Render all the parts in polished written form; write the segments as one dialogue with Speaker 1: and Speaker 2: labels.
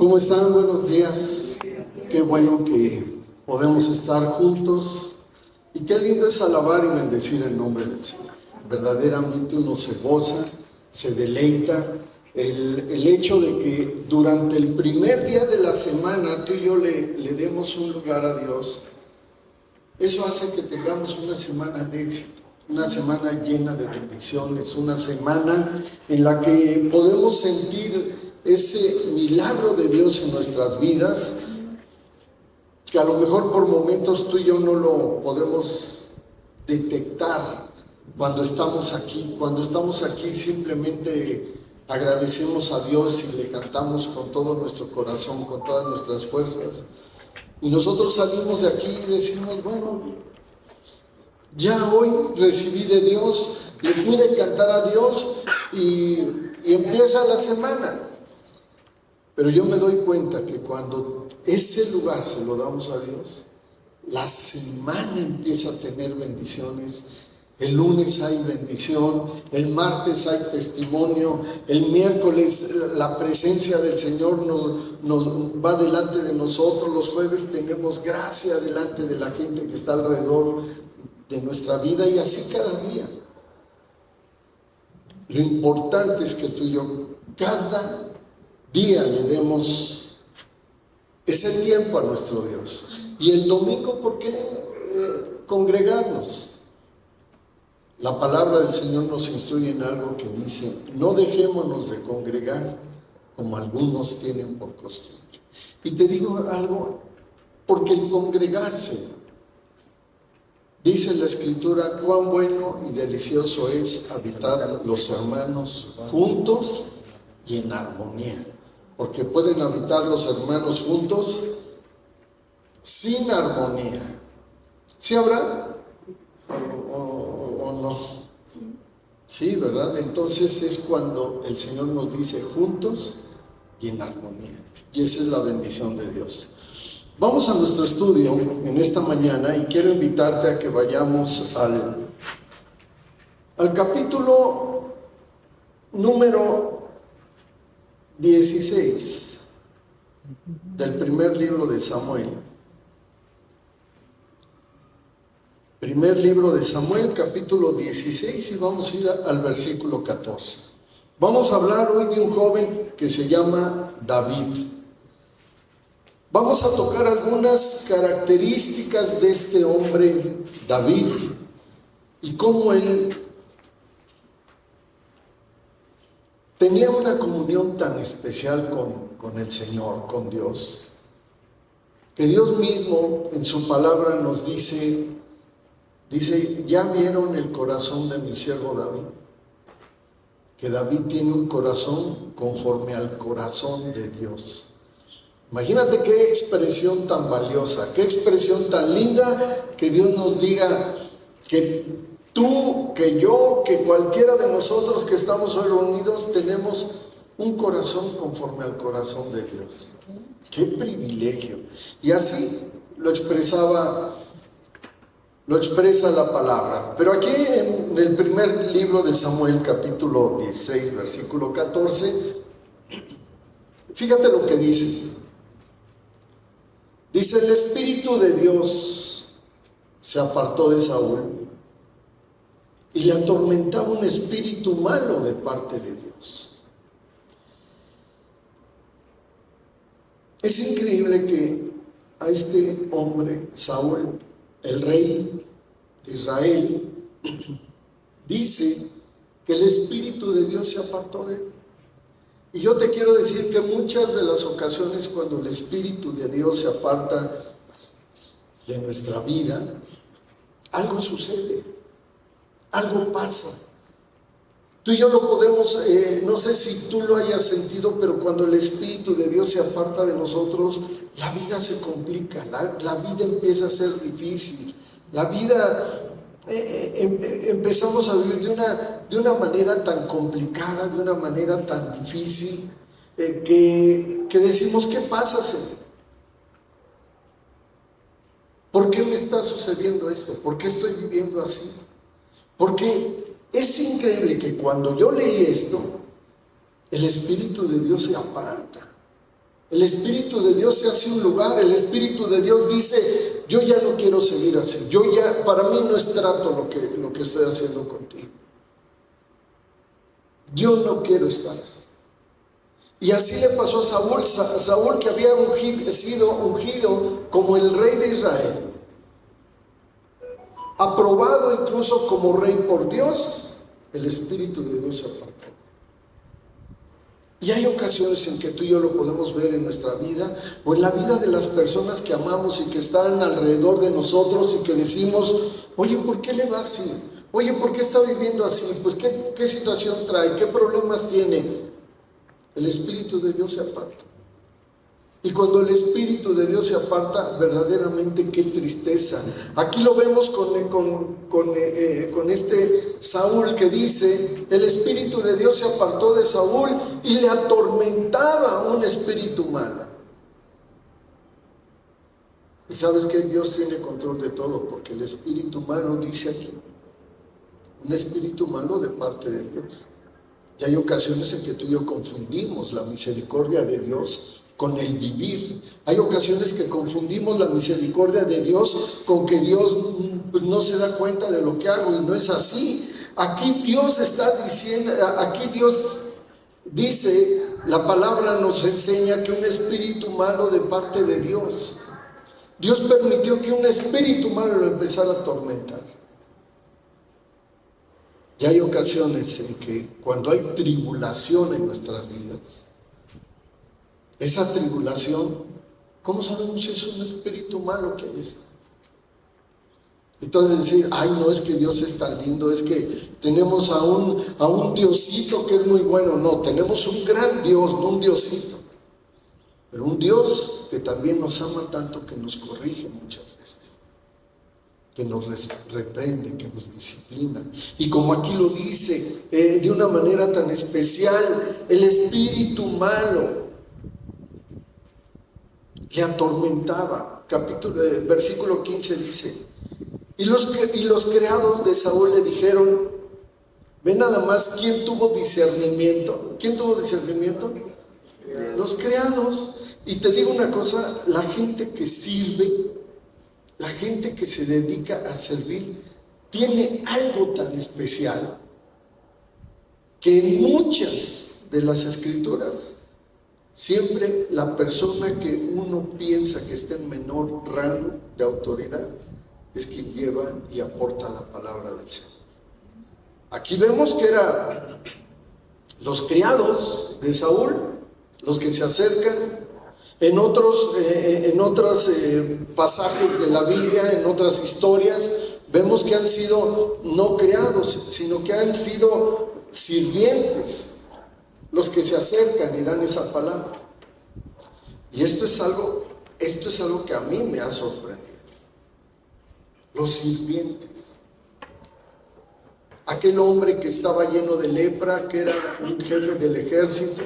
Speaker 1: ¿Cómo están? Buenos días. Qué bueno que podemos estar juntos y qué lindo es alabar y bendecir el nombre del Señor. Verdaderamente uno se goza, se deleita. El hecho de que durante el primer día de la semana tú y yo le demos un lugar a Dios, eso hace que tengamos una semana de éxito, una semana llena de bendiciones, una semana en la que podemos sentir ese milagro de Dios en nuestras vidas, que a lo mejor por momentos tú y yo no lo podemos detectar cuando estamos aquí. Cuando estamos aquí simplemente agradecemos a Dios y le cantamos con todo nuestro corazón, con todas nuestras fuerzas. Y nosotros salimos de aquí y decimos, bueno, ya hoy recibí de Dios, le pude cantar a Dios y empieza la semana. Pero yo me doy cuenta que cuando ese lugar se lo damos a Dios, la semana empieza a tener bendiciones. El lunes hay bendición, el martes hay testimonio, el miércoles la presencia del Señor nos va delante de nosotros, los jueves tenemos gracia delante de la gente que está alrededor de nuestra vida y así cada día. Lo importante es que tú y yo cada día le demos ese tiempo a nuestro Dios. Y el domingo, ¿por qué congregarnos? La palabra del Señor nos instruye en algo que dice: no dejémonos de congregar como algunos tienen por costumbre. Y te digo algo, porque el congregarse, dice la Escritura, cuán bueno y delicioso es habitar los hermanos juntos y en armonía. Porque pueden habitar los hermanos juntos sin armonía. ¿Sí habrá? ¿O no? Sí, ¿verdad? Entonces es cuando el Señor nos dice juntos y en armonía. Y esa es la bendición de Dios. Vamos a nuestro estudio en esta mañana y quiero invitarte a que vayamos al capítulo número 16 del primer libro de Samuel. Primer libro de Samuel, capítulo 16, y vamos a ir al versículo 14. Vamos a hablar hoy de un joven que se llama David. Vamos a tocar algunas características de este hombre, David, y cómo él tenía una comunión tan especial con el Señor, con Dios, que Dios mismo en su palabra nos dice, ¿ya vieron el corazón de mi siervo David? Que David tiene un corazón conforme al corazón de Dios. Imagínate qué expresión tan valiosa, qué expresión tan linda, que Dios nos diga que tú, que yo, que cualquiera de nosotros que estamos hoy reunidos tenemos un corazón conforme al corazón de Dios. ¡Qué privilegio! Y así lo expresa la palabra. Pero aquí en el primer libro de Samuel, capítulo 16, versículo 14, fíjate lo que dice. Dice: el Espíritu de Dios se apartó de Saúl y le atormentaba un espíritu malo de parte de Dios. Es increíble que a este hombre, Saúl, el rey de Israel, dice que el Espíritu de Dios se apartó de él. Y yo te quiero decir que muchas de las ocasiones cuando el Espíritu de Dios se aparta de nuestra vida, algo sucede, algo pasa. Tú y yo lo podemos, no sé si tú lo hayas sentido, pero cuando el Espíritu de Dios se aparta de nosotros, la vida se complica, la vida empieza a ser difícil, la vida empezamos a vivir de una manera tan complicada, de una manera tan difícil, que decimos: ¿qué pasa, Señor? ¿Por qué me está sucediendo esto? ¿Por qué estoy viviendo así? Porque es increíble que cuando yo leí esto, el Espíritu de Dios se aparta. El Espíritu de Dios se hace un lugar. El Espíritu de Dios dice: yo ya no quiero seguir así. Para mí no es trato lo que estoy haciendo contigo. Yo no quiero estar así. Y así le pasó a Saúl. Saúl, que había sido ungido como el rey de Israel, aprobado incluso como rey por Dios, el Espíritu de Dios se apartó. Y hay ocasiones en que tú y yo lo podemos ver en nuestra vida o en la vida de las personas que amamos y que están alrededor de nosotros y que decimos: oye, ¿por qué le va así? Oye, ¿por qué está viviendo así? Pues ¿qué situación trae? ¿Qué problemas tiene? El Espíritu de Dios se aparta. Y cuando el Espíritu de Dios se aparta, verdaderamente qué tristeza. Aquí lo vemos con este Saúl, que dice: el Espíritu de Dios se apartó de Saúl y le atormentaba un espíritu malo. Y sabes que Dios tiene control de todo, porque el espíritu malo, dice aquí, un espíritu malo de parte de Dios. Y hay ocasiones en que tú y yo confundimos la misericordia de Dios con el vivir. Hay ocasiones que confundimos la misericordia de Dios con que Dios no se da cuenta de lo que hago, y no es así. Aquí Dios está diciendo, aquí Dios dice, la palabra nos enseña que un espíritu malo de parte de Dios. Dios permitió que un espíritu malo lo empezara a atormentar. Y hay ocasiones en que cuando hay tribulación en nuestras vidas, esa tribulación, ¿cómo sabemos si es un espíritu malo que ahí está? Entonces decir: ay, no, es que Dios es tan lindo, es que tenemos a un Diosito que es muy bueno. No, tenemos un gran Dios, no un Diosito, pero un Dios que también nos ama tanto, que nos corrige muchas veces, que nos reprende, que nos disciplina. Y como aquí lo dice de una manera tan especial, el espíritu malo le atormentaba. Versículo 15 dice: y los criados de Saúl le dijeron, ve nada más quién tuvo discernimiento. ¿Quién tuvo discernimiento? Los criados. Y te digo una cosa, la gente que sirve, la gente que se dedica a servir, tiene algo tan especial que en muchas de las escrituras, siempre la persona que uno piensa que está en menor rango de autoridad es quien lleva y aporta la palabra del Señor. Aquí vemos que eran los criados de Saúl los que se acercan. En otros pasajes de la Biblia, en otras historias, vemos que han sido no criados, sino que han sido sirvientes los que se acercan y dan esa palabra. Y esto es algo que a mí me ha sorprendido. Los sirvientes. Aquel hombre que estaba lleno de lepra, que era un jefe del ejército,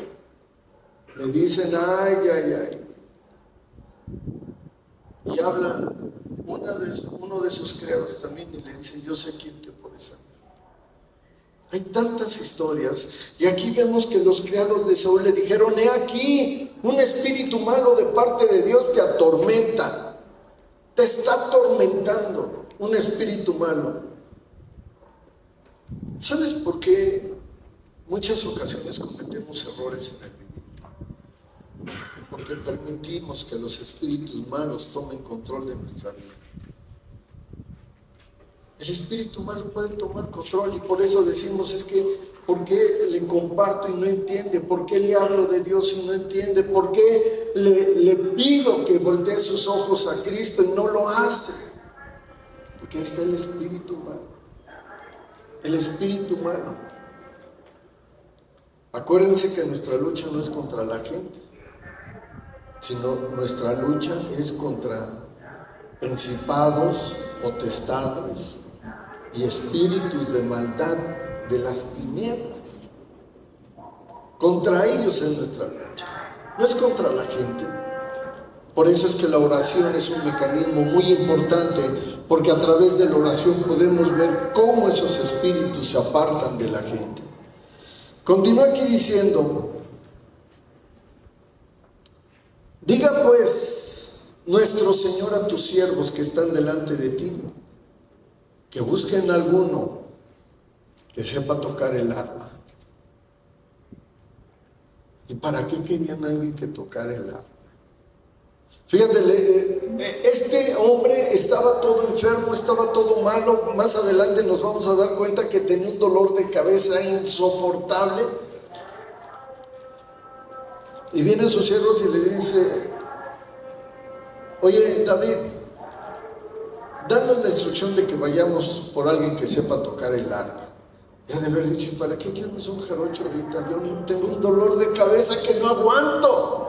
Speaker 1: le dicen: ay. Y habla uno de sus criados también y le dice: yo sé quién te puede sanar. Hay tantas historias. Y aquí vemos que los criados de Saúl le dijeron: he aquí, un espíritu malo de parte de Dios te atormenta. Te está atormentando un espíritu malo. ¿Sabes por qué muchas ocasiones cometemos errores en el vivir? Porque permitimos que los espíritus malos tomen control de nuestra vida. El espíritu malo puede tomar control, y por eso decimos: es que ¿por qué le comparto y no entiende? ¿Por qué le hablo de Dios y no entiende? ¿Por qué le pido que voltee sus ojos a Cristo y no lo hace? Porque ahí está el espíritu malo. El espíritu malo. Acuérdense que nuestra lucha no es contra la gente, sino nuestra lucha es contra principados, potestades y espíritus de maldad de las tinieblas. Contra ellos es nuestra lucha, no es contra la gente. Por eso es que la oración es un mecanismo muy importante, porque a través de la oración podemos ver cómo esos espíritus se apartan de la gente. Continúa aquí diciendo: pues nuestro Señor a tus siervos que están delante de ti, que busquen alguno que sepa tocar el arpa. ¿Y para qué querían a alguien que tocara el arpa? Fíjate, este hombre estaba todo enfermo, estaba todo malo. Más adelante nos vamos a dar cuenta que tenía un dolor de cabeza insoportable. Y vienen sus siervos y le dice: oye, David, danos la instrucción de que vayamos por alguien que sepa tocar el arpa. Ya de haber dicho: ¿para qué queremos un jarocho ahorita? Yo tengo un dolor de cabeza que no aguanto.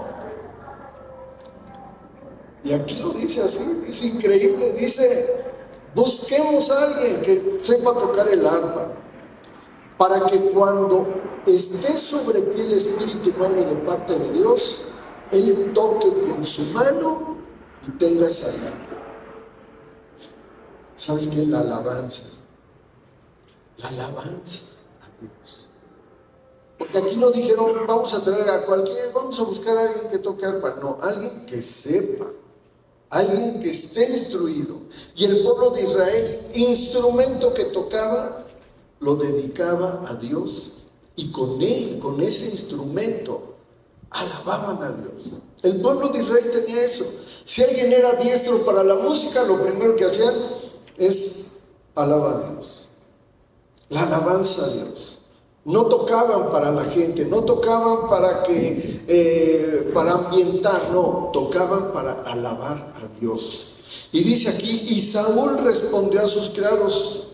Speaker 1: Y aquí lo dice así, es increíble, dice: busquemos a alguien que sepa tocar el arpa, para que cuando esté sobre ti el espíritu malo de parte de Dios, Él toque con su mano y tenga sanidad. ¿Sabes qué es la alabanza? La alabanza a Dios. Porque aquí no dijeron: vamos a traer a cualquier, vamos a buscar a alguien que toque arpa. No, alguien que sepa, alguien que esté instruido. Y el pueblo de Israel, instrumento que tocaba, lo dedicaba a Dios, y con él, con ese instrumento, alababan a Dios. El pueblo de Israel tenía eso. Si alguien era diestro para la música, lo primero que hacían es alabar a Dios, la alabanza a Dios. No tocaban para la gente, no tocaban para ambientar, no, tocaban para alabar a Dios. Y dice aquí: y Saúl respondió a sus criados: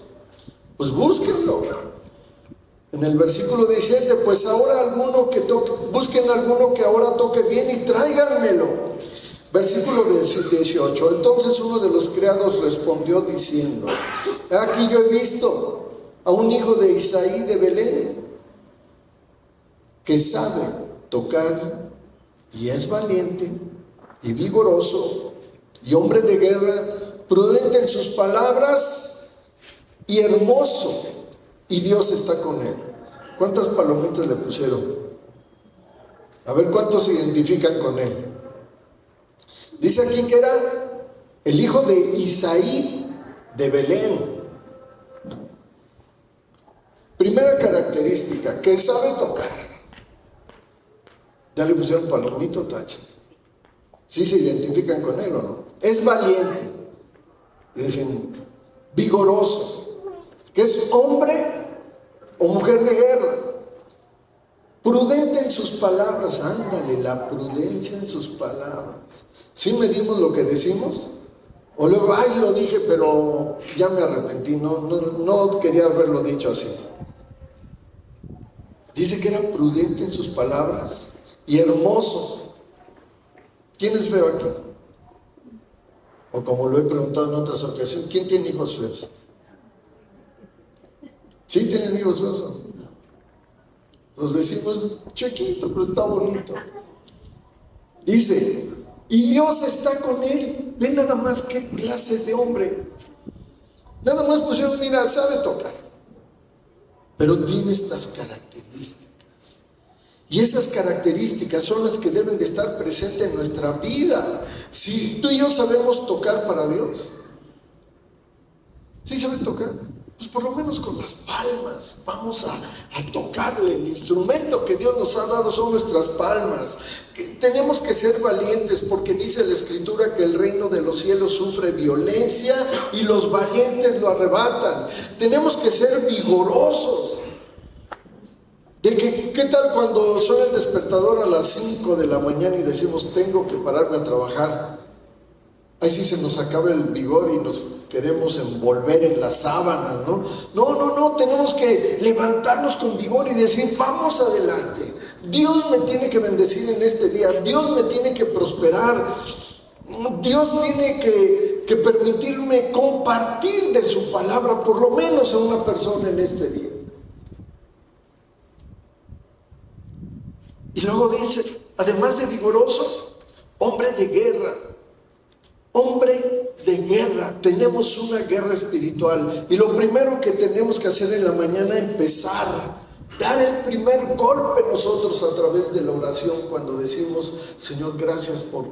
Speaker 1: pues búsquenlo. En el versículo 17: pues ahora alguno que toque, busquen alguno que ahora toque bien y tráiganmelo. Versículo 18: entonces uno de los criados respondió diciendo: aquí yo he visto a un hijo de Isaí de Belén, que sabe tocar y es valiente y vigoroso y hombre de guerra, prudente en sus palabras y hermoso, y Dios está con él. ¿Cuántas palomitas le pusieron? A ver cuántos se identifican con él. Dice aquí que era el hijo de Isaí de Belén. Primera característica, que sabe tocar. ¿Ya le pusieron palomito, tacha? ¿Sí se identifican con él o no? Es valiente. Dicen vigoroso, que es hombre o mujer de guerra. Prudente en sus palabras. Ándale, la prudencia en sus palabras. ¿Sí medimos lo que decimos? O luego: ay, lo dije, pero ya me arrepentí, no quería haberlo dicho así. Dice que era prudente en sus palabras y hermoso. ¿Quién es feo aquí? O como lo he preguntado en otras ocasiones, ¿quién tiene hijos feos? ¿Sí tienen hijos feos? Los decimos chiquito, pero está bonito. Dice: y Dios está con él. Ven nada más qué clase de hombre. Nada más pusieron: mira, sabe tocar, pero tiene estas características. Y esas características son las que deben de estar presentes en nuestra vida. Si tú y yo sabemos tocar para Dios, ¿sí saben tocar? Pues por lo menos con las palmas vamos a tocarle. El instrumento que Dios nos ha dado son nuestras palmas. Tenemos que ser valientes, porque dice la Escritura que el reino de los cielos sufre violencia y los valientes lo arrebatan. Tenemos que ser vigorosos. ¿Qué tal cuando suena el despertador a las 5 de la mañana y decimos: tengo que pararme a trabajar? Ahí sí se nos acaba el vigor y nos queremos envolver en las sábanas, ¿no? No, tenemos que levantarnos con vigor y decir: vamos adelante. Dios me tiene que bendecir en este día, Dios me tiene que prosperar, Dios tiene que permitirme compartir de su palabra, por lo menos a una persona en este día. Y luego dice, además de vigoroso, hombre de guerra. Hombre de guerra. Tenemos una guerra espiritual. Y lo primero que tenemos que hacer en la mañana es empezar, dar el primer golpe nosotros a través de la oración, cuando decimos: Señor, gracias por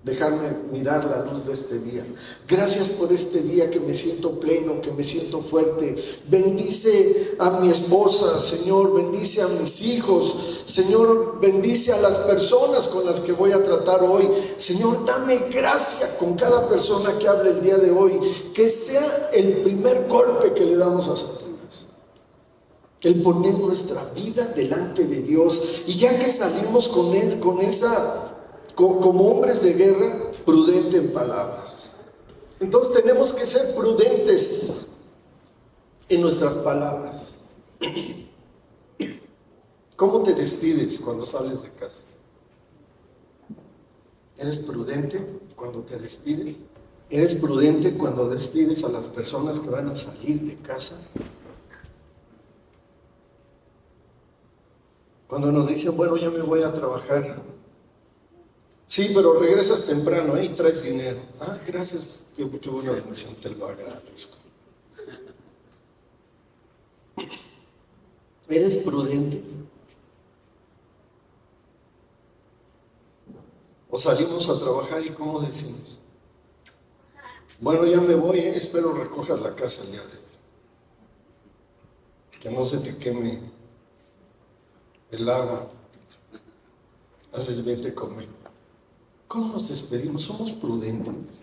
Speaker 1: dejarme mirar la luz de este día. Gracias por este día que me siento pleno, que me siento fuerte. Bendice a mi esposa, Señor, bendice a mis hijos, Señor, bendice a las personas con las que voy a tratar hoy. Señor, dame gracia con cada persona que hable el día de hoy, que sea el primer golpe que le damos a Satanás. El poner nuestra vida delante de Dios, y ya que salimos con él, como hombres de guerra, prudente en palabras. Entonces tenemos que ser prudentes en nuestras palabras. ¿Cómo te despides cuando sales de casa? ¿Eres prudente cuando te despides? ¿Eres prudente cuando despides a las personas que van a salir de casa? Cuando nos dicen, bueno, ya me voy a trabajar. Sí, pero regresas temprano y traes dinero. Ah, gracias, qué buena bendición, te lo agradezco. ¿Eres prudente? ¿O salimos a trabajar y cómo decimos? Bueno, ya me voy, espero recojas la casa el día de hoy. Que no se te queme el agua. Haces vete conmigo. ¿Cómo nos despedimos? Somos prudentes.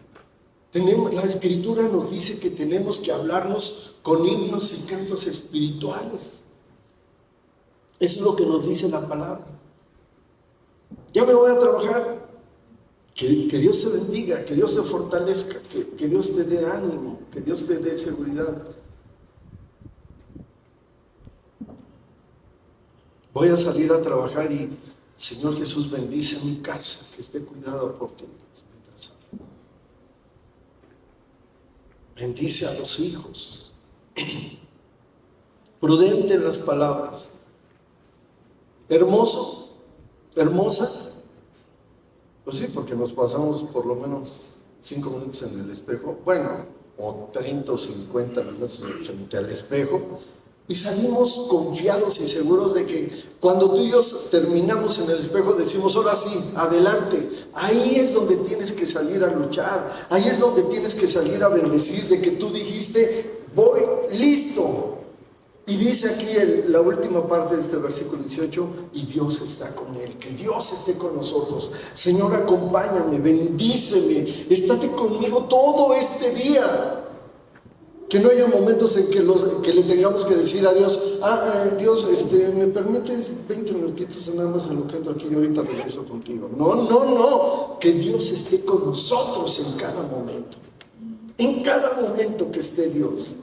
Speaker 1: La Escritura nos dice que tenemos que hablarnos con himnos y cantos espirituales. Eso es lo que nos dice la palabra. Ya me voy a trabajar. Que Dios te bendiga, que Dios te fortalezca, que Dios te dé ánimo, que Dios te dé seguridad. Voy a salir a trabajar y Señor Jesús, bendice mi casa, que esté cuidada por ti. Bendice a los hijos. Prudente en las palabras. Hermoso, hermosa. Pues sí, porque nos pasamos por lo menos 5 minutos en el espejo. Bueno, o 30 o 50 minutos frente al espejo. Y salimos confiados y seguros de que cuando tú y yo terminamos en el espejo decimos, ahora sí, adelante. Ahí es donde tienes que salir a luchar. Ahí es donde tienes que salir a bendecir, de que tú dijiste, voy listo. Y dice aquí la última parte de este versículo 18, y Dios está con él, que Dios esté con nosotros. Señor, acompáñame, bendíceme, estate conmigo todo este día. Que no haya momentos en que le tengamos que decir a Dios, Dios, ¿me permites 20 minutitos nada más en lo que entro aquí y ahorita regreso contigo? No, que Dios esté con nosotros en cada momento que esté Dios.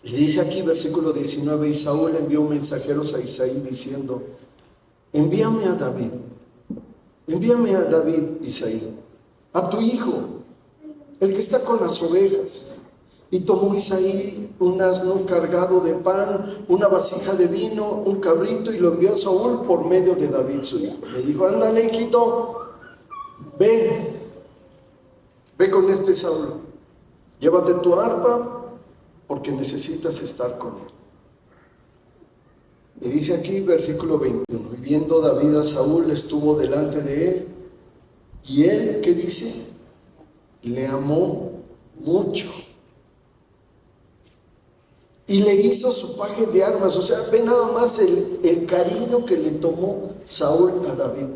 Speaker 1: Y dice aquí versículo 19, y Saúl envió mensajeros a Isaí diciendo, envíame a David, Isaí, a tu hijo, el que está con las ovejas. Y tomó Isaí un asno cargado de pan, una vasija de vino, un cabrito, y lo envió a Saúl por medio de David su hijo. Le dijo, ándale, hijito, ve con este Saúl, llévate tu arpa, porque necesitas estar con él. Y dice aquí versículo 21, y viendo David a Saúl, estuvo delante de él, y él, ¿qué dice? Le amó mucho y le hizo su paje de armas. O sea, ve nada más el cariño que le tomó Saúl a David,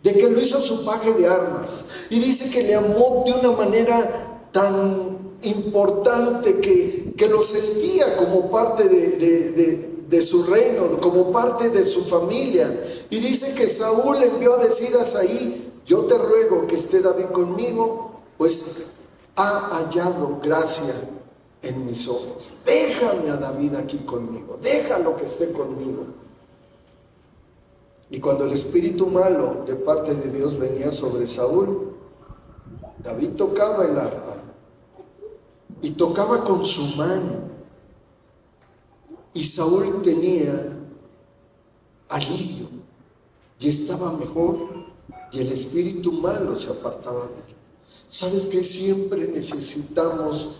Speaker 1: de que lo hizo su paje de armas. Y dice que le amó de una manera tan importante que lo sentía como parte de su reino, como parte de su familia. Y dice que Saúl le envió a decir a Isaí, yo te ruego que esté David conmigo, pues ha hallado gracia en mis ojos. Déjame a David aquí conmigo, déjalo que esté conmigo. Y cuando el espíritu malo de parte de Dios venía sobre Saúl, David tocaba el arpa y tocaba con su mano, y Saúl tenía alivio y estaba mejor, y el espíritu malo se apartaba de él. ¿Sabes que siempre necesitamos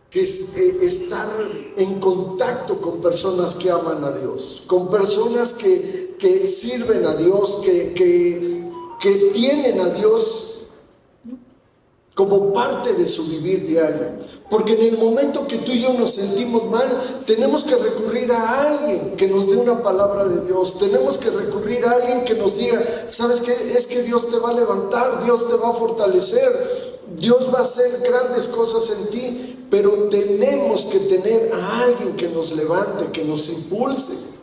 Speaker 1: estar en contacto con personas que aman a Dios, con personas que sirven a Dios, que que tienen a Dios como parte de su vivir diario. Porque en el momento que tú y yo nos sentimos mal, tenemos que recurrir a alguien que nos dé una palabra de Dios. Tenemos que recurrir a alguien que nos diga, ¿sabes qué? Es que Dios te va a levantar, Dios te va a fortalecer, Dios va a hacer grandes cosas en ti. Pero tenemos que tener a alguien que nos levante, que nos impulse.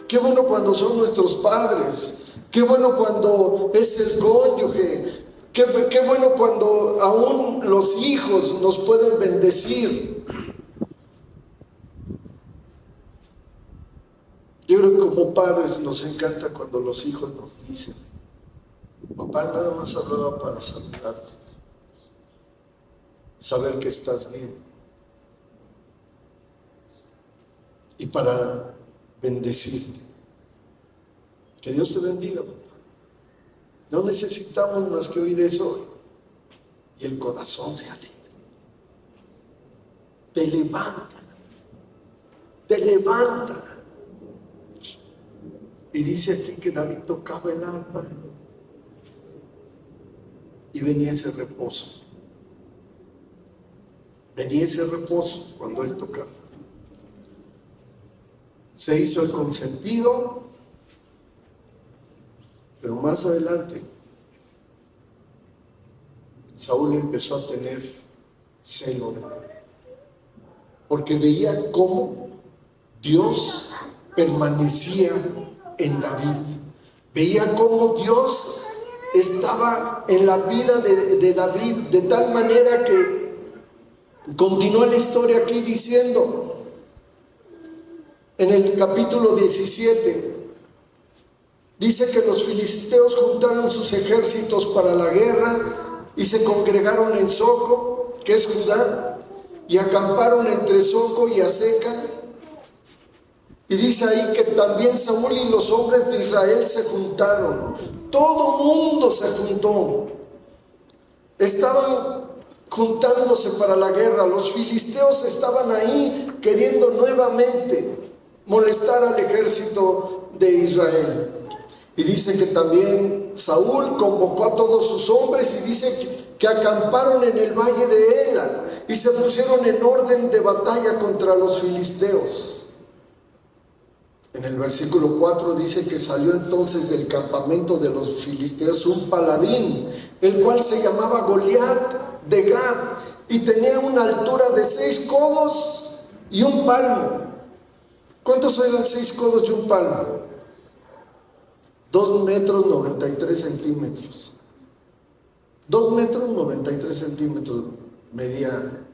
Speaker 1: Qué bueno cuando son nuestros padres, qué bueno cuando es el cónyuge, qué bueno cuando aún los hijos nos pueden bendecir. Yo creo que como padres nos encanta cuando los hijos nos dicen, papá nada más hablaba para saludarte, saber que estás bien y para bendecirte. Que Dios te bendiga, papá. No necesitamos más que oír eso y el corazón se alegra. Te levanta, te levanta. Y dice aquí que David tocaba el arpa y venía ese reposo. Venía ese reposo cuando él tocaba. Se hizo el consentido, pero más adelante Saúl empezó a tener celo de David, porque veía cómo Dios permanecía en David, veía cómo Dios estaba en la vida de David, de tal manera que continúa la historia aquí diciendo, en el capítulo 17, dice que los filisteos juntaron sus ejércitos para la guerra y se congregaron en Soco, que es Judá, y acamparon entre Soco y Azeca. Y dice ahí que también Saúl y los hombres de Israel se juntaron. Todo mundo se juntó. Estaban juntándose para la guerra. Los filisteos estaban ahí queriendo nuevamente molestar al ejército de Israel. Y dice que también Saúl convocó a todos sus hombres y dice que acamparon en el valle de Ela y se pusieron en orden de batalla contra los filisteos. En el versículo 4 dice que salió entonces del campamento de los filisteos un paladín, el cual se llamaba Goliat de Gad, y tenía una altura de 6 codos y un palmo. ¿Cuántos eran 6 codos y un palmo? 2 metros 93 centímetros. 2 metros 93 centímetros medía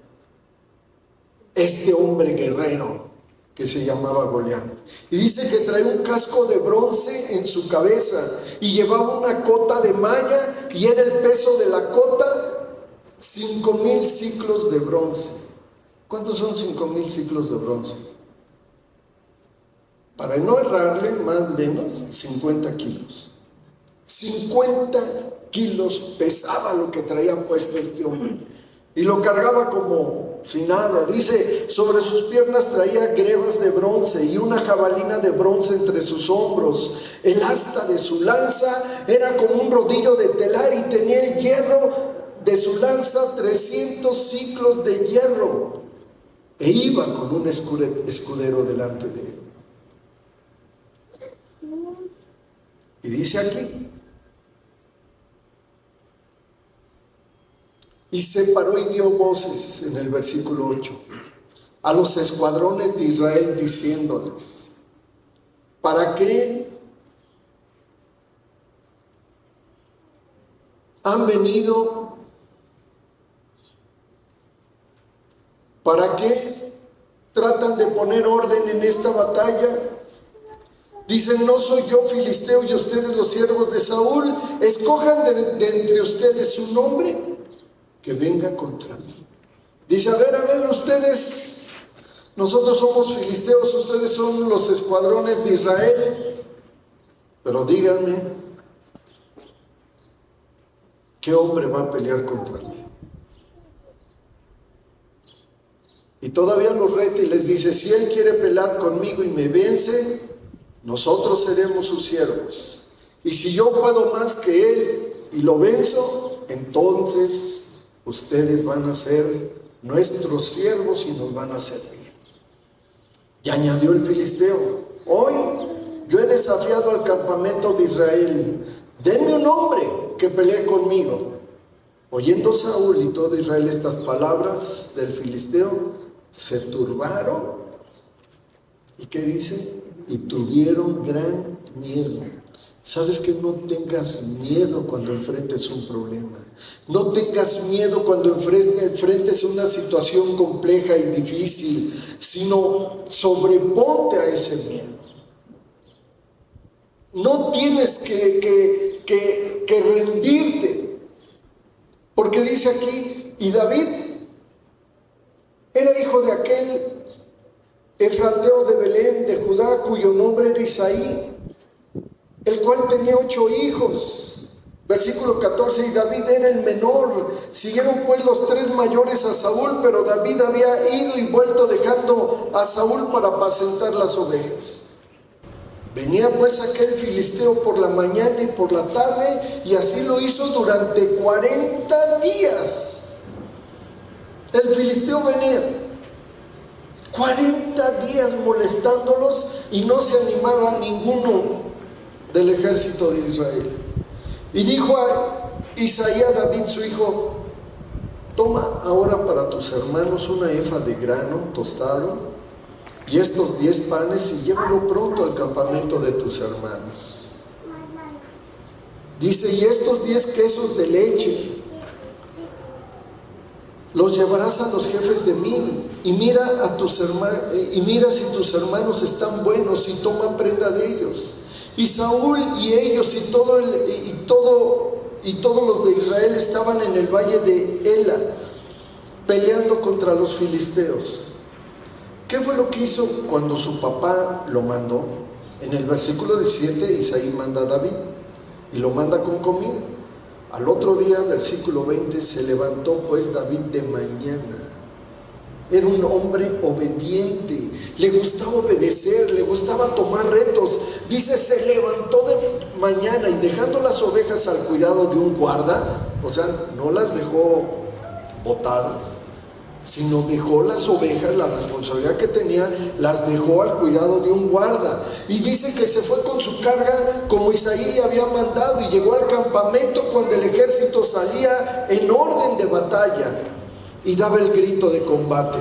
Speaker 1: este hombre guerrero que se llamaba Goliat. Y dice que traía un casco de bronce en su cabeza y llevaba una cota de malla, y era el peso de la cota 5,000 ciclos de bronce. ¿Cuántos son 5,000 ciclos de bronce? Para no errarle, más o menos 50 kilos. 50 kilos pesaba lo que traía puesto este hombre. Y lo cargaba como si nada. Dice, sobre sus piernas traía grebas de bronce y una jabalina de bronce entre sus hombros. El asta de su lanza era como un rodillo de telar y tenía el hierro de su lanza 300 ciclos de hierro. E iba con un escudero delante de él. Y dice aquí, y se paró y dio voces en el versículo 8 a los escuadrones de Israel diciéndoles, ¿para qué han venido? ¿Para qué tratan de poner orden en esta batalla? Dicen, ¿no soy yo filisteo y ustedes los siervos de Saúl? Escojan de entre ustedes un hombre que venga contra mí. Dice, a ver ustedes, nosotros somos filisteos, ustedes son los escuadrones de Israel, pero díganme, ¿qué hombre va a pelear contra mí? Y todavía los reta y les dice, si él quiere pelear conmigo y me vence, nosotros seremos sus siervos. Y si yo puedo más que él y lo venzo, entonces ustedes van a ser nuestros siervos y nos van a servir. Y añadió el filisteo: hoy yo he desafiado al campamento de Israel, denme un hombre que pelee conmigo. Oyendo Saúl y todo Israel estas palabras del filisteo, se turbaron. ¿Y qué dice? Y tuvieron gran miedo. ¿Sabes que no tengas miedo cuando enfrentes un problema? No tengas miedo cuando enfrentes una situación compleja y difícil, sino sobreponte a ese miedo. No tienes que rendirte. Porque dice aquí, y David era hijo de aquel efrateo de Belén, de Judá, cuyo nombre era Isaí, el cual tenía 8 hijos. Versículo 14, y David era el menor. Siguieron pues los 3 mayores a Saúl, pero David había ido y vuelto dejando a Saúl para apacentar las ovejas. Venía pues aquel filisteo por la mañana y por la tarde, y así lo hizo durante 40 días. El filisteo venía 40 días molestándolos y no se animaba ninguno del ejército de Israel. Y dijo a Isaí a David su hijo: toma ahora para tus hermanos una efa de grano tostado y estos 10 panes y llévalo pronto al campamento de tus hermanos. Dice: y estos 10 quesos de leche los llevarás a los jefes de 1000 y mira si tus hermanos están buenos y toma prenda de ellos. Y Saúl y ellos y todos los de Israel estaban en el valle de Ela peleando contra los filisteos. ¿Qué fue lo que hizo cuando su papá lo mandó? En el versículo 17, Isaí manda a David y lo manda con comida. Al otro día, versículo 20, se levantó pues David de mañana. Era un hombre obediente, le gustaba obedecer, le gustaba tomar retos. Dice, se levantó de mañana y dejando las ovejas al cuidado de un guarda, o sea, no las dejó botadas, sino dejó las ovejas, la responsabilidad que tenía, las dejó al cuidado de un guarda. Y dice que se fue con su carga como Isaí le había mandado y llegó al campamento cuando el ejército salía en orden de batalla y daba el grito de combate.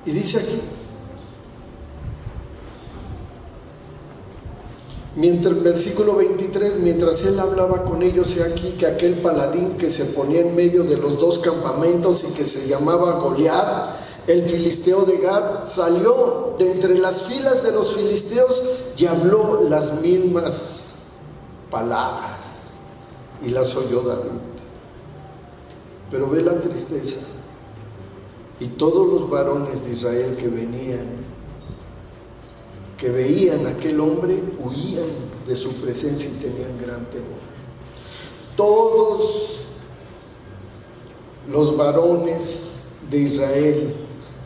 Speaker 1: Y dice aquí, versículo 23, mientras él hablaba con ellos, he aquí que aquel paladín que se ponía en medio de los 2 campamentos y que se llamaba Goliat, el filisteo de Gat, salió de entre las filas de los filisteos y habló las mismas palabras y las oyó David. Pero ve la tristeza. Y todos los varones de Israel que veían a aquel hombre, huían de su presencia y tenían gran temor. Todos los varones de Israel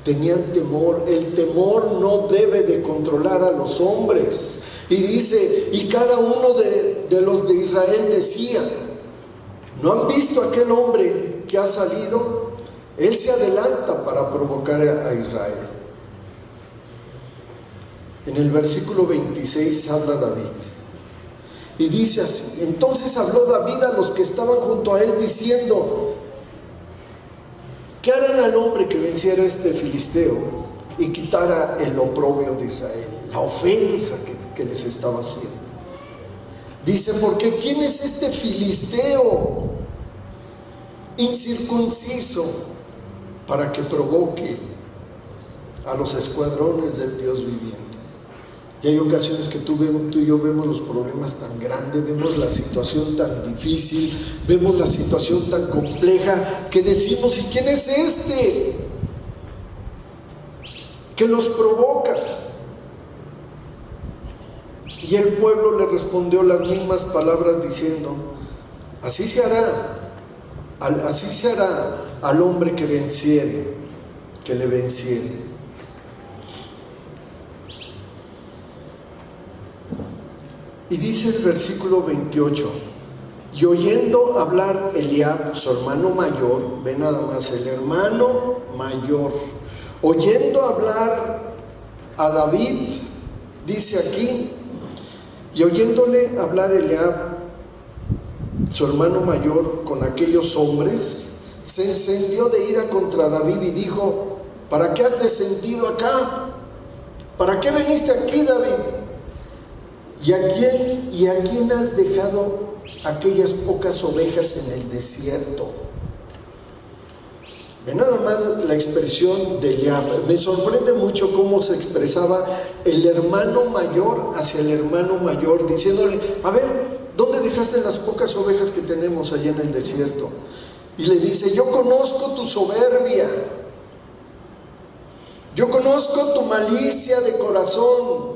Speaker 1: tenían temor. El temor no debe de controlar a los hombres. Y dice, y cada uno de los de Israel decía, ¿no han visto aquel hombre que ha salido? Él se adelanta para provocar a Israel. En el versículo 26 habla David y dice así: entonces habló David a los que estaban junto a él diciendo, ¿qué harán al hombre que venciera a este filisteo y quitara el oprobio de Israel, la ofensa que les estaba haciendo? Dice, porque ¿quién es este filisteo incircunciso para que provoque a los escuadrones del Dios viviente? Y hay ocasiones que tú y yo vemos los problemas tan grandes, vemos la situación tan difícil, vemos la situación tan compleja, que decimos, ¿y quién es este que los provoca? Y el pueblo le respondió las mismas palabras diciendo, así se hará al hombre que le venciere. Y dice el versículo 28, y oyendo hablar Eliab, su hermano mayor, ve nada más, el hermano mayor, oyendo hablar a David, dice aquí, y oyéndole hablar Eliab, su hermano mayor, con aquellos hombres, se encendió de ira contra David y dijo, ¿para qué has descendido acá? ¿Para qué viniste aquí, David? ¿Y a quién has dejado aquellas pocas ovejas en el desierto? Ve nada más la expresión de Eliab. Me sorprende mucho cómo se expresaba el hermano mayor hacia el hermano mayor, diciéndole, a ver, ¿dónde dejaste las pocas ovejas que tenemos allá en el desierto? Y le dice, yo conozco tu soberbia, yo conozco tu malicia de corazón,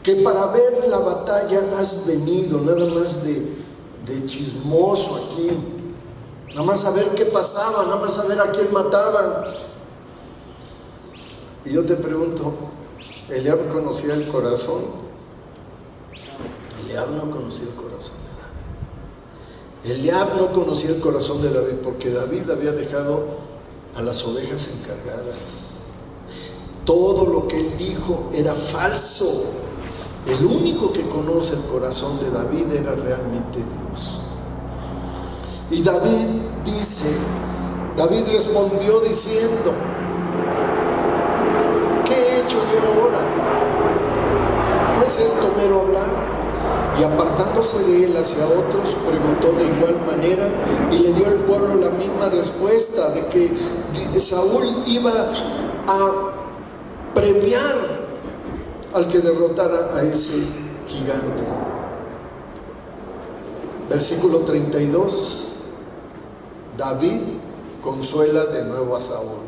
Speaker 1: que para ver la batalla has venido, nada más de chismoso aquí, nada más a ver qué pasaba, nada más a ver a quién mataban. Y yo te pregunto, ¿Eliab conocía el corazón? Eliab no conocía el corazón de David. Eliab no conocía el corazón de David porque David había dejado a las ovejas encargadas. Todo lo que él dijo era falso. El único que conoce el corazón de David era realmente Dios. Y David respondió diciendo, ¿qué he hecho yo ahora? ¿No es esto mero hablar? Y apartándose de él hacia otros, preguntó de igual manera, y le dio al pueblo la misma respuesta de que Saúl iba a premiar al que derrotara a ese gigante. Versículo 32, David consuela de nuevo a Saúl.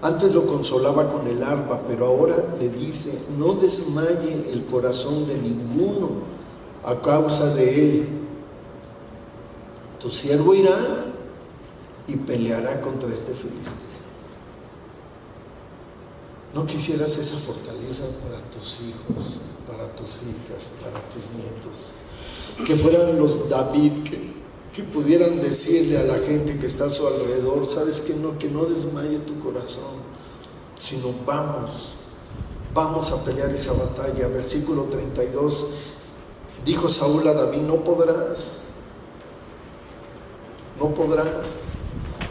Speaker 1: Antes lo consolaba con el arpa, pero ahora le dice, no desmaye el corazón de ninguno a causa de él. Tu siervo irá y peleará contra este filisteo. ¿No quisieras esa fortaleza para tus hijos, para tus hijas, para tus nietos? Que fueran los David que pudieran decirle a la gente que está a su alrededor, ¿sabes qué? Que no desmaye tu corazón, sino vamos a pelear esa batalla. Versículo 32, dijo Saúl a David, no podrás.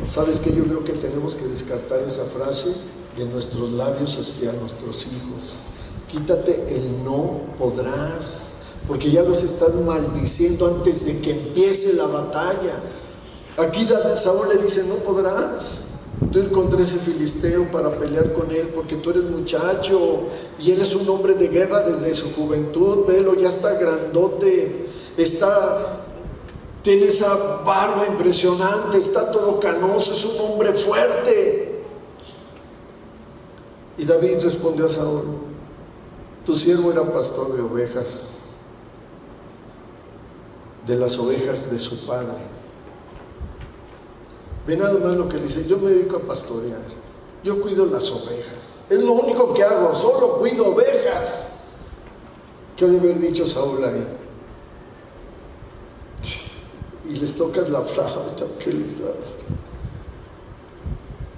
Speaker 1: ¿Sabes qué? Yo creo que tenemos que descartar esa frase de nuestros labios hacia nuestros hijos. Quítate el no podrás, porque ya los estás maldiciendo antes de que empiece la batalla. Aquí Saúl le dice, no podrás tú ir contra ese filisteo para pelear con él, porque tú eres muchacho y él es un hombre de guerra desde su juventud. Velo, ya está grandote, tiene esa barba impresionante, está todo canoso, es un hombre fuerte. Y David respondió a Saúl, tu siervo era pastor de ovejas, de las ovejas de su padre. Ve nada más lo que dice, yo me dedico a pastorear, yo cuido las ovejas, es lo único que hago, solo cuido ovejas. ¿Qué ha de haber dicho Saúl ahí? Y les tocas la flauta, ¿qué les haces?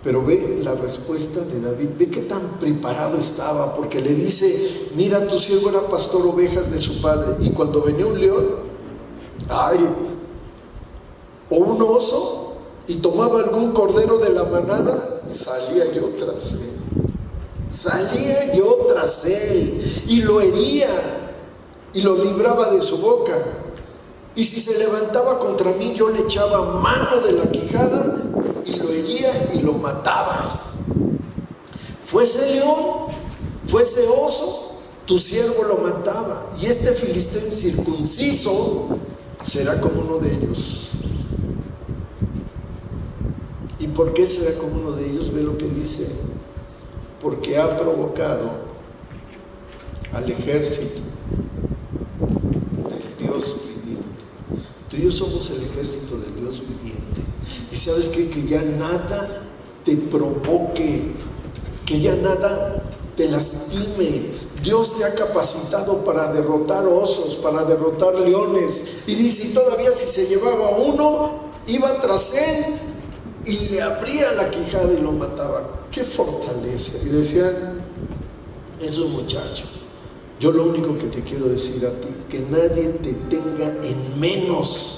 Speaker 1: Pero ve la respuesta de David, ve qué tan preparado estaba, porque le dice, mira, tu siervo era pastor ovejas de su padre, y cuando venía un león, o un oso, y tomaba algún cordero de la manada, salía yo tras él, y lo hería, y lo libraba de su boca, y si se levantaba contra mí, yo le echaba mano de la quijada, y lo hería y lo mataba. Fuese león, fuese oso, tu siervo lo mataba, y este filisteo incircunciso será como uno de ellos. ¿Y por qué será como uno de ellos? Ve lo que dice, porque ha provocado al ejército del Dios viviente. Tú y yo somos el ejército del Dios viviente. Y sabes qué? Que ya nada te provoque, que ya nada te lastime, Dios te ha capacitado para derrotar osos, para derrotar leones. Y dice, y todavía si se llevaba uno, iba tras él y le abría la quijada y lo mataba. ¡Qué fortaleza! Y decían, es un muchacho. Yo lo único que te quiero decir a ti, que nadie te tenga en menos.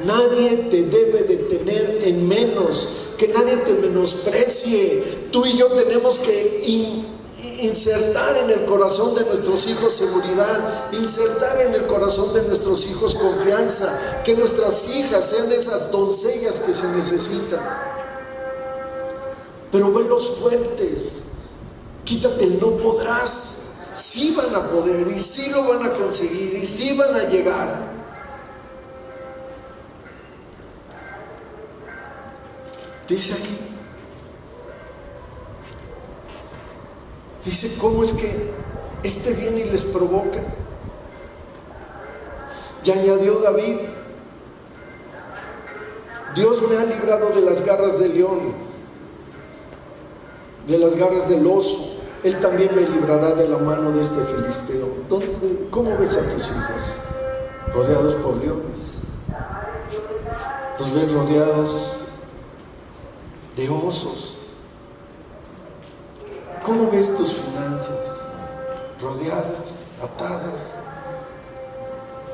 Speaker 1: Nadie te debe de tener en menos, que nadie te menosprecie. Tú y yo tenemos que insertar en el corazón de nuestros hijos seguridad, insertar en el corazón de nuestros hijos confianza, que nuestras hijas sean esas doncellas que se necesitan. Pero velos fuertes, quítate el no podrás. Sí van a poder y sí lo van a conseguir y sí van a llegar. Dice aquí, dice, ¿cómo es que este viene y les provoca? Y añadió David, Dios me ha librado de las garras del león, de las garras del oso. Él también me librará de la mano de este filisteo. ¿Cómo ves a tus hijos? Rodeados por leones. Los ves rodeados de osos. ¿Cómo ves tus finanzas? Rodeadas, atadas.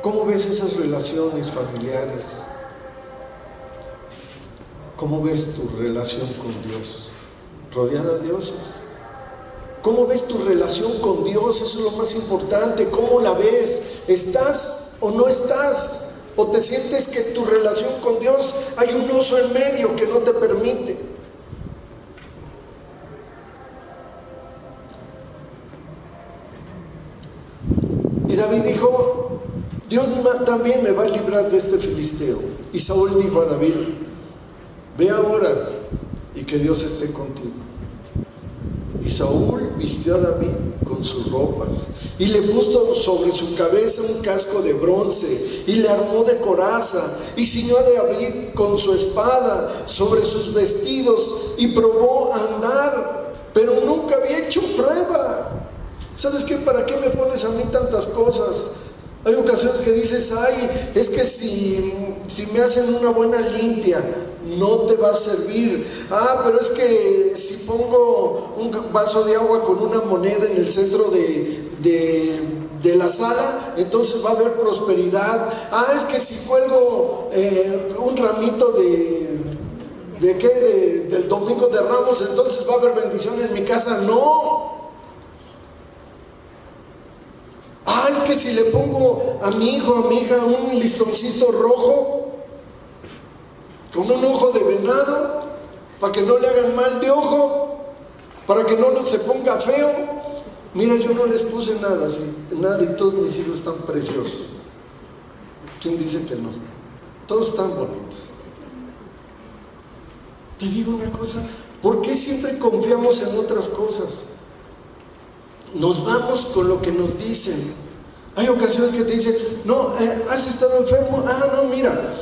Speaker 1: ¿Cómo ves esas relaciones familiares? ¿Cómo ves tu relación con Dios? Rodeada de osos. ¿Cómo ves tu relación con Dios? Eso es lo más importante. ¿Cómo la ves? ¿Estás o no estás? ¿O te sientes que tu relación con Dios hay un oso en medio que no te permite? Y David dijo, Dios también me va a librar de este filisteo. Y Saúl dijo a David, ve ahora y que Dios esté contigo. Y Saúl vistió a David con sus ropas y le puso sobre su cabeza un casco de bronce y le armó de coraza y ciñó a David con su espada sobre sus vestidos y probó a andar, pero nunca había hecho prueba. ¿Sabes qué? ¿Para qué me pones a mí tantas cosas? Hay ocasiones que dices, ay, es que si me hacen una buena limpia, no te va a servir. Ah, pero es que si pongo un vaso de agua con una moneda en el centro de la sala, entonces va a haber prosperidad. Ah, es que si cuelgo un ramito del Domingo de Ramos, entonces va a haber bendición en mi casa. No. Ah, es que si le pongo a mi hijo, a mi hija un listoncito rojo con un ojo de venado, para que no le hagan mal de ojo, para que no se ponga feo. Mira, yo no les puse nada así, nada, y todos mis hijos están preciosos. ¿Quién dice que no? Todos están bonitos. Te digo una cosa, ¿por qué siempre confiamos en otras cosas? Nos vamos con lo que nos dicen. Hay ocasiones que te dicen, no, ¿has estado enfermo? Ah, no, mira,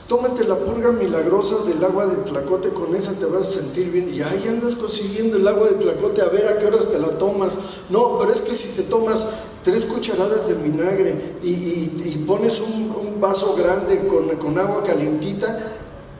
Speaker 1: tómate la purga milagrosa del agua de Tlacote, con esa te vas a sentir bien. Y ahí andas consiguiendo el agua de Tlacote, a ver a qué horas te la tomas. No, pero es que si te tomas 3 cucharadas de vinagre y pones un vaso grande con agua calientita,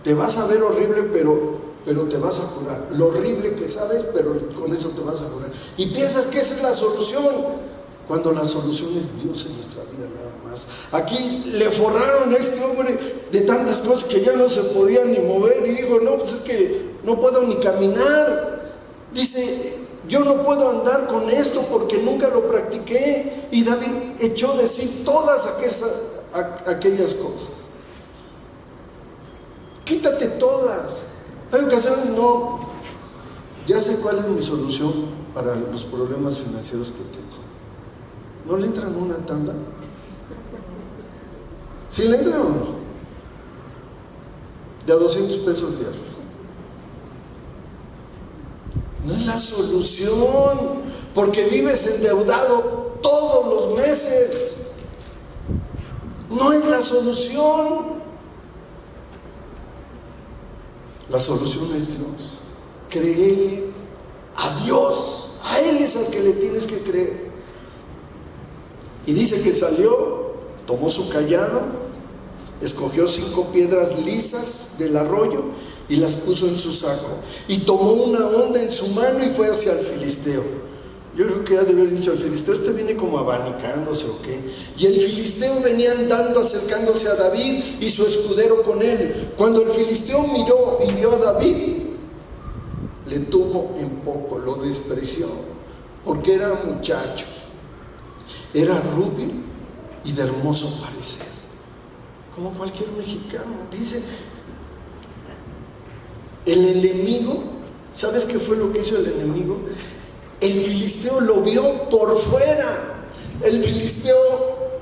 Speaker 1: te vas a ver horrible, pero te vas a curar. Lo horrible que sabes, pero con eso te vas a curar. Y piensas que esa es la solución, cuando la solución es Dios en nuestra vida nada más. Aquí le forraron a este hombre de tantas cosas que ya no se podía ni mover, y dijo, no, pues es que no puedo ni caminar. Dice, yo no puedo andar con esto porque nunca lo practiqué. Y David echó de sí todas aquellas cosas. Quítate todas. Hay ocasiones, no, ya sé cuál es mi solución para los problemas financieros que tengo. ¿No le entran una tanda? ¿Sí le entran o no? De a 200 pesos diarios. No es la solución, porque vives endeudado todos los meses. No es la solución. La solución es Dios. Créele a Dios, a Él es al que le tienes que creer. Y dice que salió, tomó su callado, escogió 5 piedras lisas del arroyo y las puso en su saco, y tomó una honda en su mano y fue hacia el filisteo. Yo creo que ya debe haber dicho al filisteo: este viene como abanicándose o qué. Y el filisteo venía andando, acercándose a David y su escudero con él. Cuando el filisteo miró y vio a David, le tuvo en poco, lo despreció, porque era muchacho, era rubio y de hermoso parecer, como cualquier mexicano. Dice, el enemigo, ¿sabes qué fue lo que hizo el enemigo? El filisteo lo vio por fuera. El filisteo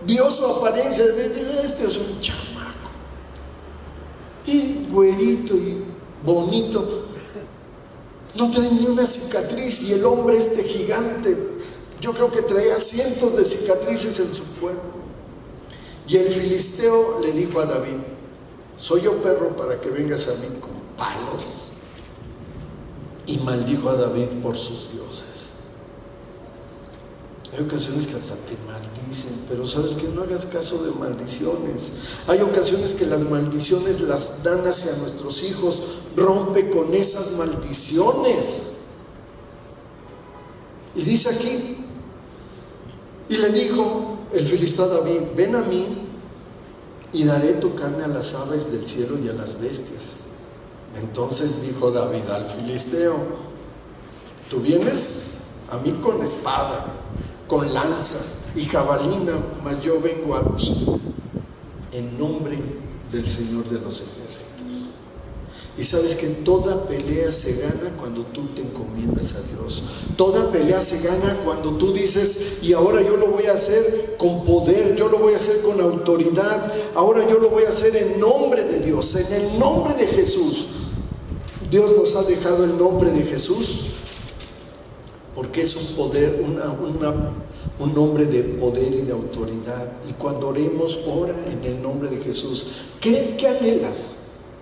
Speaker 1: vio su apariencia, este es un chamaco, y güerito y bonito, no trae ni una cicatriz, y el hombre este gigante, yo creo que traía cientos de cicatrices en su cuerpo. Y el filisteo le dijo a David: ¿soy yo perro para que vengas a mí con palos? Y maldijo a David por sus dioses. Hay ocasiones que hasta te maldicen, pero sabes que no hagas caso de maldiciones. Hay ocasiones que las maldiciones las dan hacia nuestros hijos. Rompe con esas maldiciones. Y dice aquí, y le dijo el filisteo a David: ven a mí y daré tu carne a las aves del cielo y a las bestias. Entonces dijo David al filisteo: tú vienes a mí con espada, con lanza y jabalina, mas yo vengo a ti en nombre del Señor de los ejércitos. Y sabes que toda pelea se gana cuando tú te encomiendas a Dios. Toda pelea se gana cuando tú dices: y ahora yo lo voy a hacer con poder, yo lo voy a hacer con autoridad, ahora yo lo voy a hacer en nombre de Dios, en el nombre de Jesús. Dios nos ha dejado el nombre de Jesús porque es un poder, un nombre de poder y de autoridad. Y cuando oremos, ora en el nombre de Jesús. ¿Qué anhelas?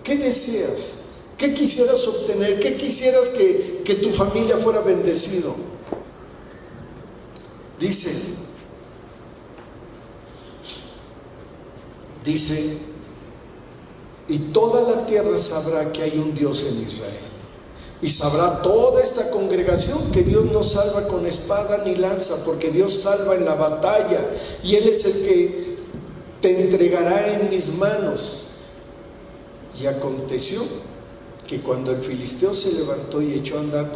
Speaker 1: ¿Qué deseas? ¿Qué quisieras obtener? ¿Qué quisieras que tu familia fuera bendecido? Dice, y toda la tierra sabrá que hay un Dios en Israel. Y sabrá toda esta congregación que Dios no salva con espada ni lanza, porque Dios salva en la batalla, y Él es el que te entregará en mis manos. Y aconteció que cuando el filisteo se levantó y echó a andar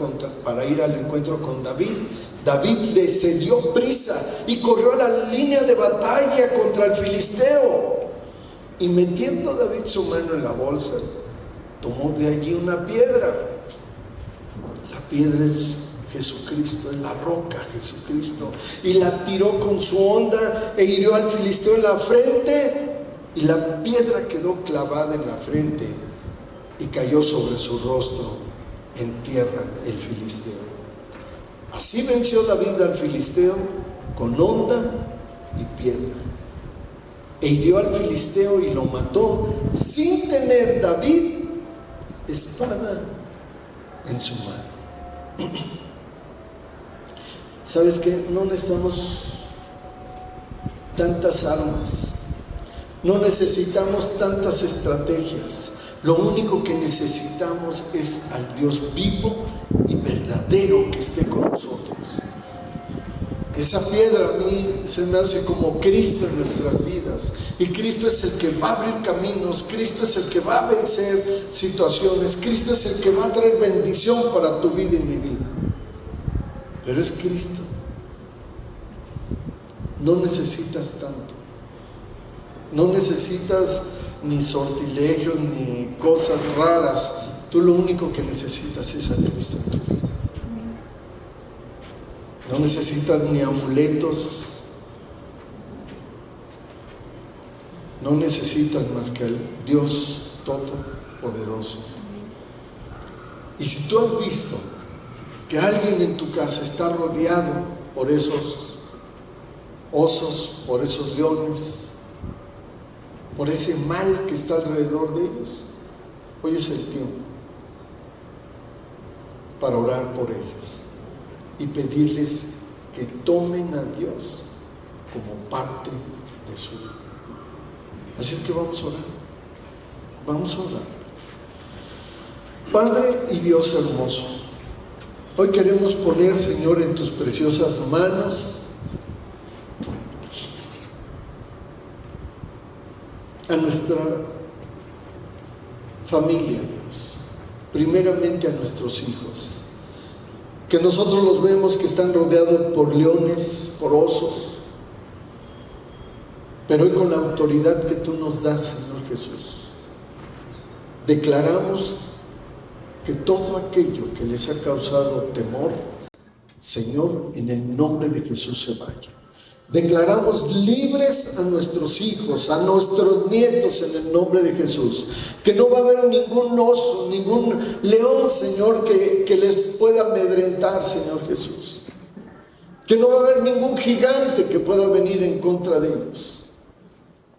Speaker 1: para ir al encuentro con David, David se dio prisa y corrió a la línea de batalla contra el filisteo. Y metiendo David su mano en la bolsa, tomó de allí una piedra. La piedra es Jesucristo, es la roca Jesucristo, y la tiró con su honda e hirió al filisteo en la frente, y la piedra quedó clavada en la frente y cayó sobre su rostro en tierra el filisteo. Así venció David al filisteo con honda y piedra, e hirió al filisteo y lo mató sin tener David espada en su mano. ¿Sabes qué? No necesitamos tantas armas, no necesitamos tantas estrategias. Lo único que necesitamos es al Dios vivo y verdadero que esté con nosotros. Esa piedra a mí se me hace como Cristo en nuestras vidas, y Cristo es el que va a abrir caminos, Cristo es el que va a vencer situaciones, Cristo es el que va a traer bendición para tu vida y mi vida. Pero es Cristo. No necesitas tanto, no necesitas ni sortilegios ni cosas raras. Tú lo único que necesitas es a Cristo en tu vida. No necesitas ni amuletos, no necesitas más que al Dios Todopoderoso. Y si tú has visto que alguien en tu casa está rodeado por esos osos, por esos leones, por ese mal que está alrededor de ellos, hoy es el tiempo para orar por ellos. y pedirles que tomen a Dios como parte de su vida. Así es que vamos a orar. Vamos a orar. Padre y Dios hermoso, hoy queremos poner, Señor, en tus preciosas manos a nuestra familia, Dios, primeramente a nuestros hijos, que nosotros los vemos que están rodeados por leones, por osos, pero hoy con la autoridad que tú nos das, Señor Jesús, declaramos que todo aquello que les ha causado temor, Señor, en el nombre de Jesús se vaya. Declaramos libres a nuestros hijos, a nuestros nietos en el nombre de Jesús. Que no va a haber ningún oso, ningún león, Señor, que les pueda amedrentar, Señor Jesús. Que no va a haber ningún gigante que pueda venir en contra de ellos.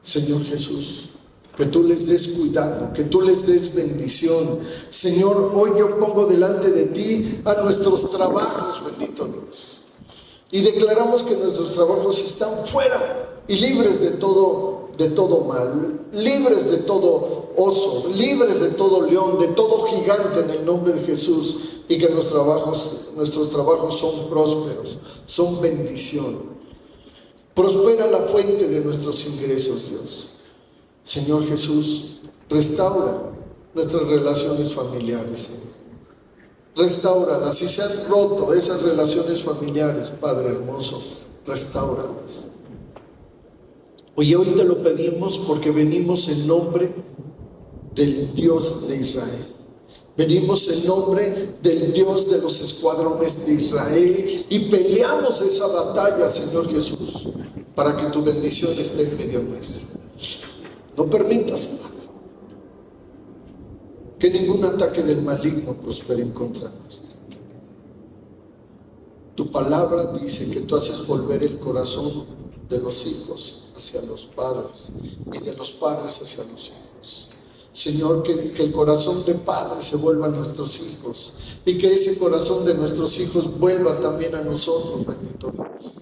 Speaker 1: Señor Jesús, que tú les des cuidado, que tú les des bendición. Señor, hoy yo pongo delante de ti a nuestros trabajos, bendito Dios. Y declaramos que nuestros trabajos están fuera y libres de todo mal, libres de todo oso, libres de todo león, de todo gigante en el nombre de Jesús. Y que nuestros trabajos son prósperos, son bendición. Prospera la fuente de nuestros ingresos, Dios. Señor Jesús, restaura nuestras relaciones familiares, Señor. Restáuralas. Si se han roto esas relaciones familiares, Padre hermoso, restáuralas. Oye, hoy te lo pedimos porque venimos en nombre del Dios de Israel. Venimos en nombre del Dios de los escuadrones de Israel y peleamos esa batalla, Señor Jesús, para que tu bendición esté en medio nuestro. No permitas, Padre, que ningún ataque del maligno prospere en contra nuestra. Tu palabra dice que tú haces volver el corazón de los hijos hacia los padres y de los padres hacia los hijos. Señor, que el corazón de padres se vuelva a nuestros hijos y que ese corazón de nuestros hijos vuelva también a nosotros, bendito Dios.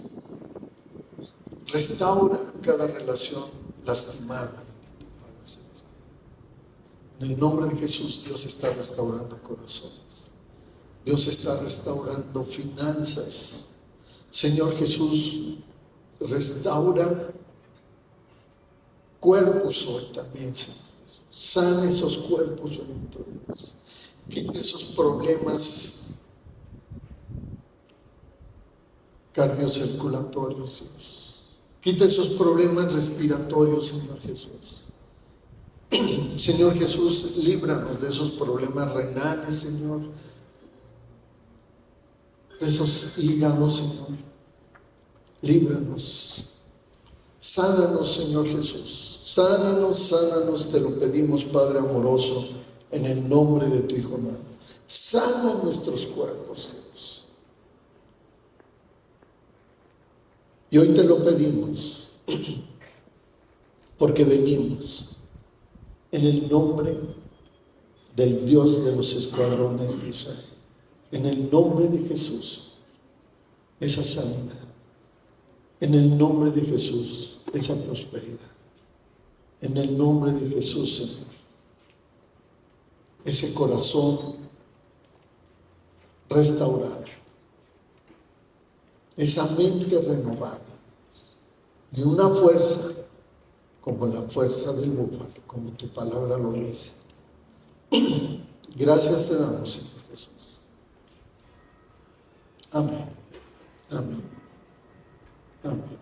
Speaker 1: Restaura cada relación lastimada. En el nombre de Jesús, Dios está restaurando corazones. Dios está restaurando finanzas. Señor Jesús, restaura cuerpos hoy también, Señor Jesús. Sana esos cuerpos, bendito Dios. Quita esos problemas cardiocirculatorios, Dios. Quita esos problemas respiratorios, Señor Jesús. Señor Jesús, líbranos de esos problemas renales, Señor, de esos hígados, Señor. Líbranos. Sánanos, Señor Jesús. Sánanos, te lo pedimos, Padre amoroso, en el nombre de tu Hijo amado. Sana nuestros cuerpos, Dios. Y hoy te lo pedimos, porque venimos en el nombre del Dios de los escuadrones de Israel, en el nombre de Jesús, esa sanidad, en el nombre de Jesús, esa prosperidad, en el nombre de Jesús, Señor, ese corazón restaurado, esa mente renovada y una fuerza como la fuerza del búfalo, como tu palabra lo dice. Gracias te damos, Señor Jesús. Amén. Amén. Amén.